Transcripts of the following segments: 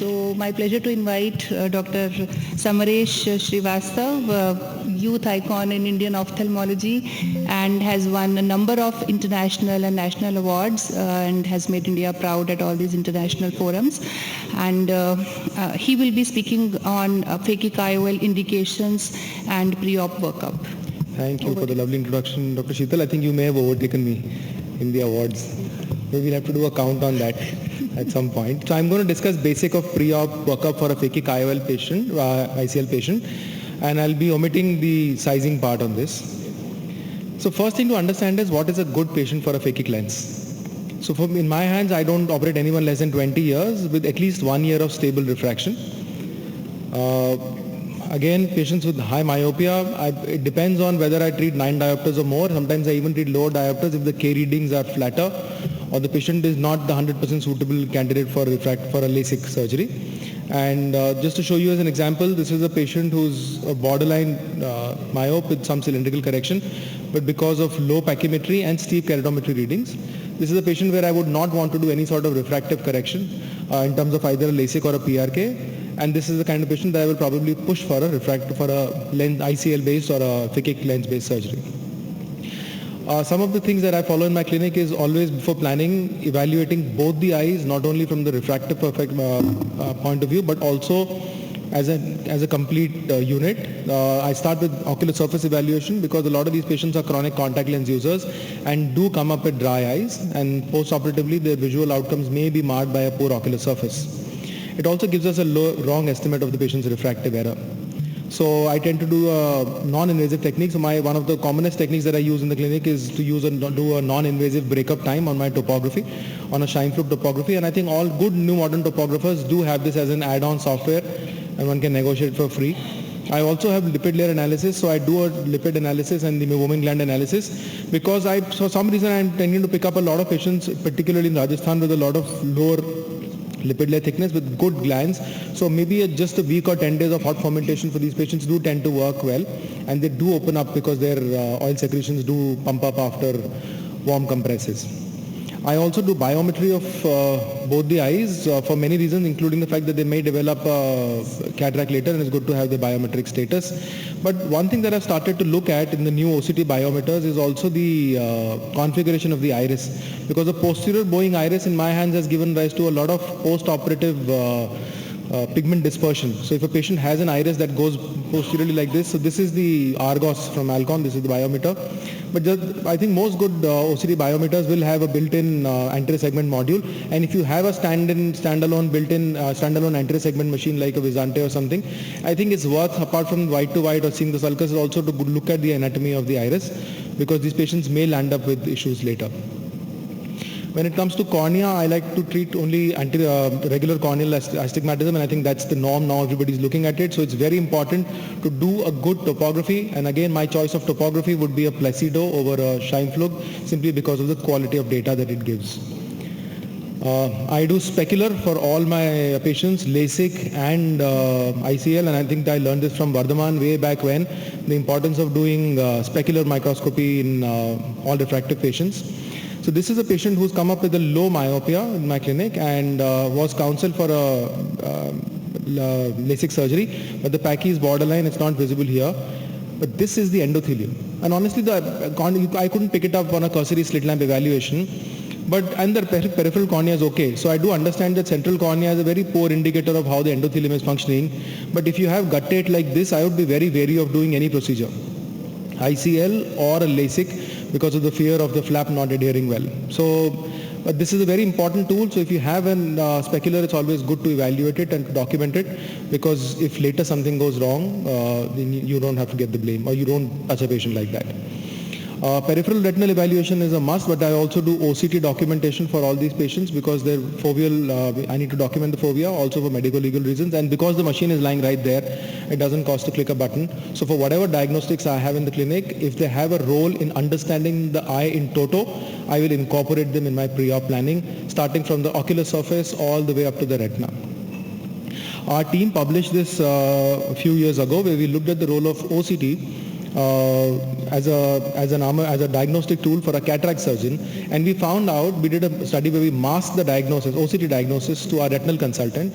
So my pleasure to invite Dr. Samaresh Srivastava, youth icon in Indian ophthalmology, and has won a number of international and national awards and has made India proud at all these international forums. And he will be speaking on Phakic IOL indications and PreOp workup. Thank you for the lovely introduction, Dr. Sheetal. I think you may have overtaken me in the awards. We'll have to do a count on that at some point. So I'm going to discuss basic of pre-op workup for a phakic IOL patient, ICL patient, and I'll be omitting the sizing part on this. So first thing to understand is what is a good patient for a phakic lens. So in my hands, I don't operate anyone less than 20 years with at least 1 year of stable refraction. Again, patients with high myopia, it depends on whether I treat 9 diopters or more. Sometimes I even treat lower diopters if the K readings are flatter or the patient is not the 100% suitable candidate for a LASIK surgery. And just to show you as an example, this is a patient who's a borderline myope with some cylindrical correction, but because of low pachymetry and steep keratometry readings, this is a patient where I would not want to do any sort of refractive correction in terms of either a LASIK or a PRK. And this is the kind of patient that I will probably push for a lens ICL based or a phakic lens based surgery. Some of the things that I follow in my clinic is always before planning, evaluating both the eyes, not only from the refractive point of view, but also as a complete unit. I start with ocular surface evaluation because a lot of these patients are chronic contact lens users and do come up with dry eyes, and post-operatively their visual outcomes may be marred by a poor ocular surface. It also gives us a wrong estimate of the patient's refractive error. So I tend to do a non-invasive technique. So one of the commonest techniques that I use in the clinic is to do a non-invasive breakup time on my topography, on a shine fluke topography. And I think all good new modern topographers do have this as an add-on software, and one can negotiate for free. I also have lipid layer analysis, so I do a lipid analysis and the meibomian gland analysis because for some reason I'm tending to pick up a lot of patients, particularly in Rajasthan, with a lot of lower lipid layer thickness with good glands. So maybe just a week or 10 days of hot fermentation for these patients do tend to work well, and they do open up because their oil secretions do pump up after warm compresses. I also do biometry of both the eyes for many reasons, including the fact that they may develop cataract later, and it's good to have the biometric status. But one thing that I've started to look at in the new OCT biometers is also the configuration of the iris, because the posterior bowing iris in my hands has given rise to a lot of post-operative pigment dispersion. So if a patient has an iris that goes posteriorly like this, so this is the Argos from Alcon, this is the biometer. But I think most good OCT biometers will have a built-in anterior segment module, and if you have a standalone built-in standalone anterior segment machine like a Visante or something, I think it's worth, apart from white to white or seeing the sulcus, also to look at the anatomy of the iris, because these patients may land up with issues later. When it comes to cornea, I like to treat only regular corneal astigmatism, and I think that's the norm now. Everybody's looking at it. So it's very important to do a good topography. And again, my choice of topography would be a Placido over a shine fluke, simply because of the quality of data that it gives. I do specular for all my patients, LASIK and ICL, and I think I learned this from Vardhaman way back when, the importance of doing specular microscopy in all refractive patients. So this is a patient who's come up with a low myopia in my clinic and was counseled for a LASIK surgery, but the pachy is borderline, it's not visible here. But this is the endothelium. And honestly, I couldn't pick it up on a cursory slit lamp evaluation, and the peripheral cornea is okay. So I do understand that central cornea is a very poor indicator of how the endothelium is functioning. But if you have guttate like this, I would be very wary of doing any procedure, ICL or a LASIK, because of the fear of the flap not adhering well. So but this is a very important tool. So if you have a specular, it's always good to evaluate it and to document it, because if later something goes wrong, then you don't have to get the blame, or you don't touch a patient like that. Peripheral retinal evaluation is a must, but I also do OCT documentation for all these patients because their foveal, I need to document the fovea also for medical legal reasons, and because the machine is lying right there, it doesn't cost to click a button. So for whatever diagnostics I have in the clinic, if they have a role in understanding the eye in toto, I will incorporate them in my pre-op planning, starting from the ocular surface all the way up to the retina. Our team published this a few years ago, where we looked at the role of OCT as a diagnostic tool for a cataract surgeon, and we found out, we did a study where we masked the diagnosis, OCT diagnosis, to our retinal consultant,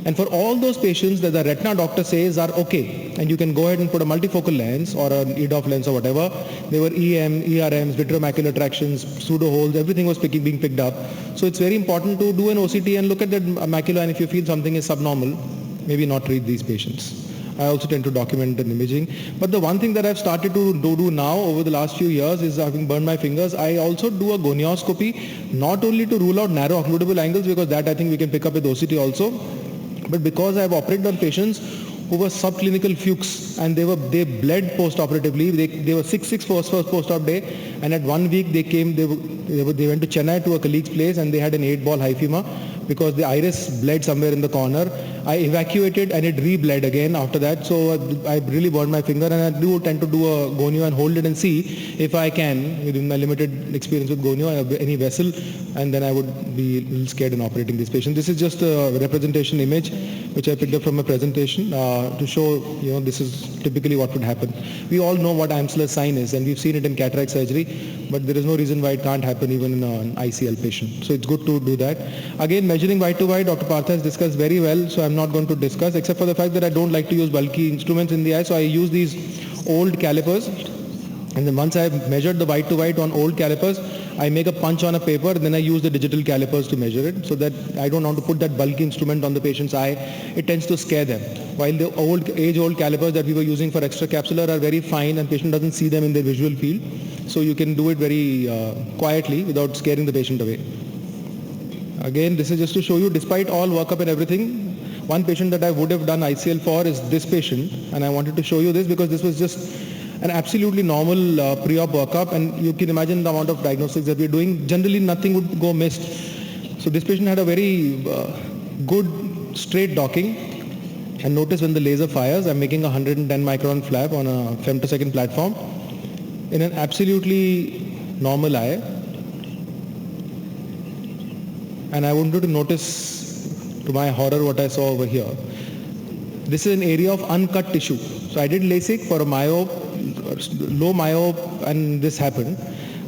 And for all those patients that the retina doctor says are okay, and you can go ahead and put a multifocal lens or an EDOF lens or whatever, they were EM, ERMs, vitreomacular tractions, pseudo holes, everything was being picked up. So it's very important to do an OCT and look at the macula, and if you feel something is subnormal, maybe not treat these patients. I also tend to document an imaging. But the one thing that I've started to do now over the last few years is, having burned my fingers, I also do a gonioscopy, not only to rule out narrow occludable angles, because that I think we can pick up with OCT also, but because I've operated on patients who were subclinical Fuchs, and they bled post-operatively. They were 6 post-op day, and at 1 week they went to Chennai to a colleague's place, and they had an 8-ball hyphema because the iris bled somewhere in the corner. I evacuated and it re-bled again after that. So I really burned my finger, and I do tend to do a gonio and hold it and see if I can, within my limited experience with gonio, any vessel, and then I would be a little scared in operating this patient. This is just a representation image which I picked up from a presentation to show, this is typically what would happen. We all know what Amsler's sign is, and we've seen it in cataract surgery, but there is no reason why it can't happen even in an ICL patient. So it's good to do that. Again, measuring wide to wide, Dr. Partha has discussed very well, so I'm not going to discuss, except for the fact that I don't like to use bulky instruments in the eye, so I use these old calipers, and then once I've measured the wide to wide on old calipers, I make a punch on a paper, and then I use the digital calipers to measure it, so that I don't want to put that bulky instrument on the patient's eye. It tends to scare them. While the age-old calipers that we were using for extracapsular are very fine, and patient doesn't see them in their visual field, so you can do it very quietly without scaring the patient away. Again, this is just to show you, despite all workup and everything, one patient that I would have done ICL for is this patient, and I wanted to show you this because this was just an absolutely normal pre-op workup, and you can imagine the amount of diagnostics that we're doing. Generally, nothing would go missed. So this patient had a very good straight docking, and notice when the laser fires, I'm making a 110 micron flap on a femtosecond platform in an absolutely normal eye. And I wanted to notice, to my horror, what I saw over here. This is an area of uncut tissue. So I did LASIK for a myope, low myope, and this happened.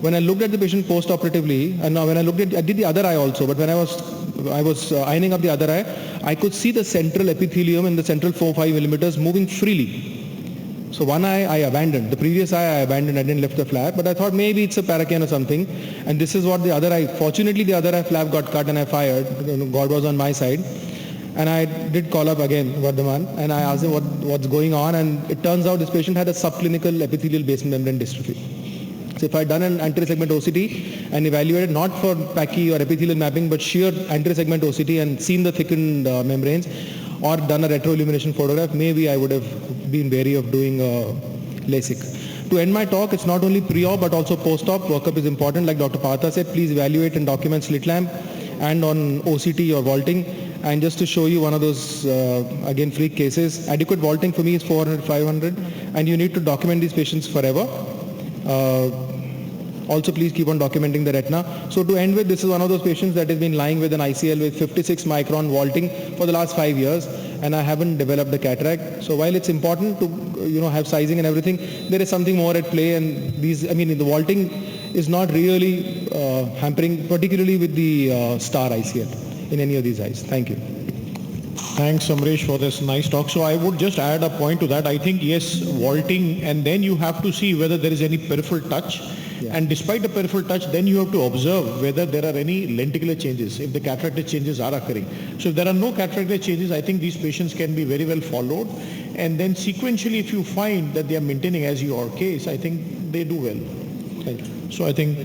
When I looked at the patient post-operatively, and now when I did the other eye also, but when I was ironing up the other eye, I could see the central epithelium in the central 4-5 millimeters moving freely. So one eye I abandoned. The previous eye I abandoned. I didn't lift the flap, but I thought maybe it's a paracan or something. And this is what the other eye, fortunately the other eye flap got cut and I fired. God was on my side. And I did call up again Vardhaman, and I asked him what's going on, and it turns out this patient had a subclinical epithelial basement membrane dystrophy. So if I had done an anterior segment OCT and evaluated not for Phakic or epithelial mapping, but sheer anterior segment OCT and seen the thickened membranes, or done a retroillumination photograph, maybe I would have been wary of doing LASIK. To end my talk, it's not only pre-op but also post-op. Workup is important. Like Dr. Partha said, please evaluate and document slit lamp and on OCT or vaulting. And just to show you one of those, again, freak cases, adequate vaulting for me is 400, 500, and you need to document these patients forever. Also, please keep on documenting the retina. So to end with, this is one of those patients that has been lying with an ICL with 56 micron vaulting for the last 5 years, and I haven't developed the cataract. So while it's important to have sizing and everything, there is something more at play, and the vaulting is not really hampering, particularly with the star ICL in any of these eyes. Thank you. Thanks, Samaresh, for this nice talk. So I would just add a point to that. I think, yes, vaulting, and then you have to see whether there is any peripheral touch. Yeah. And despite the peripheral touch, then you have to observe whether there are any lenticular changes, if the cataract changes are occurring. So if there are no cataract changes, I think these patients can be very well followed. And then sequentially, if you find that they are maintaining, as your case, I think they do well. Thank you. So I think